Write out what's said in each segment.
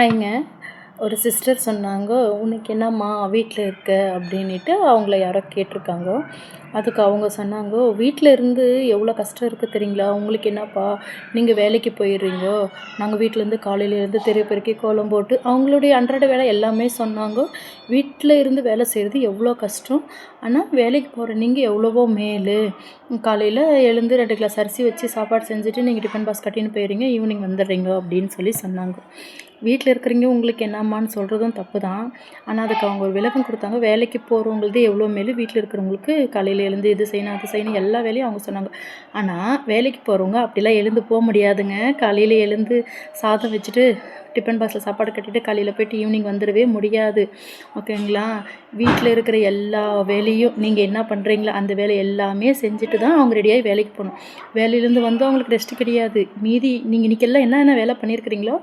ஹாய்ங்க. ஒரு சிஸ்டர் சொன்னாங்க, "உனக்கு என்னம்மா வீட்டில் இருக்க?" அப்படின்ட்டு அவங்கள யாரோ கேட்டிருக்காங்க. அதுக்கு அவங்க சொன்னாங்க, "வீட்டில் இருந்து எவ்வளோ கஷ்டம் இருக்குது தெரியுங்களா? உங்களுக்கு என்னப்பா நீங்கள் வேலைக்கு போயிடுறீங்கோ. நாங்கள் வீட்டிலேருந்து காலையிலேருந்து தெரு பெருக்கி கோலம் போட்டு" அவங்களுடைய அன்றாட வேலை எல்லாமே சொன்னாங்க. வீட்டில் இருந்து வேலை செய்கிறது எவ்வளோ கஷ்டம். ஆனால் வேலைக்கு போகிற நீங்கள் எவ்வளவோ மேலு. காலையில் எழுந்து 2 கிளாஸ் அரிசி வச்சு சாப்பாடு செஞ்சுட்டு நீங்கள் டிஃபன் பாக்ஸ் கட்டின்னு போயிடுறீங்க, ஈவினிங் வந்துடுறீங்க அப்படின்னு சொன்னாங்க. வீட்டில் இருக்கிறீங்க உங்களுக்கு என்னம்மான்னு சொல்கிறதும் தப்பு தான். ஆனால் அதுக்கு அவங்க ஒரு விளக்கம் கொடுத்தாங்க. வேலைக்கு போகிறவங்களது எவ்வளோ மேல், வீட்டில் இருக்கிறவங்களுக்கு காலையில் எழுந்து இது செய்யணும் அது செய்யணும் எல்லா வேலையும் அவங்க சொன்னாங்க. ஆனால் வேலைக்கு போகிறவங்க அப்படிலாம் எழுந்து போக முடியாதுங்க. காலையில் எழுந்து சாதம் வச்சுட்டு டிஃபன் பாக்ஸில் சாப்பாடு கட்டிட்டு காலையில் போய்ட்டு ஈவினிங் வந்துடவே முடியாது. ஓகேங்களா? வீட்டில் இருக்கிற எல்லா வேலையும் நீங்கள் என்ன பண்ணுறீங்களோ அந்த வேலை எல்லாமே செஞ்சுட்டு தான் அவங்க ரெடியாகி வேலைக்கு போகணும். வேலையிலேருந்து வந்து அவங்களுக்கு ரெஸ்ட் கிடையாது. மீதி நீங்கள் இன்றைக்கெல்லாம் என்னென்ன வேலை பண்ணியிருக்கிறீங்களோ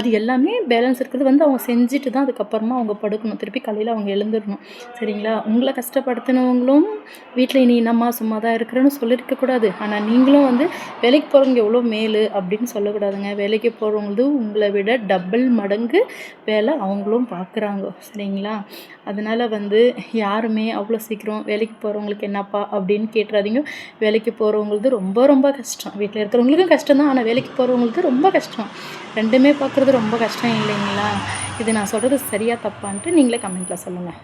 அது எல்லாமே பேலன்ஸ் இருக்கிறது வந்து அவங்க செஞ்சுட்டு தான் அதுக்கப்புறமா அவங்க படுக்கணும். திருப்பி காலையில் அவங்க எழுந்துடணும். சரிங்களா? உங்களை கஷ்டப்படுத்தினவங்களும் வீட்டில் "நீ என்னம்மா சும்மா தான் இருக்கிறேன்னு" சொல்லியிருக்கக்கூடாது. ஆனால் நீங்களும் வந்து வேலைக்கு போகிறவங்க எவ்வளோ மேலு அப்படின்னு சொல்லக்கூடாதுங்க. வேலைக்கு போகிறவங்களது உங்களை விட டபுள் மடங்கு வேலை அவங்களும் பார்க்குறாங்க. சரிங்களா? அதனால் வந்து யாருமே அவ்வளோ சீக்கிரம் வேலைக்கு போகிறவங்களுக்கு என்னப்பா அப்படின்னு கேட்டுறாதீங்க. வேலைக்கு போகிறவங்களது ரொம்ப ரொம்ப கஷ்டம். வீட்டில் இருக்கிறவங்களுக்கும் கஷ்டம் தான். ஆனால் வேலைக்கு போகிறவங்களுக்கு ரொம்ப கஷ்டம். ரெண்டுமே பார்க்குறது ரொம்ப கஷ்டம் இல்லைங்களா? இது நான் சொல்கிறது சரியா தப்பான்ட்டு நீங்களே கமெண்ட்டில் சொல்லுங்கள்.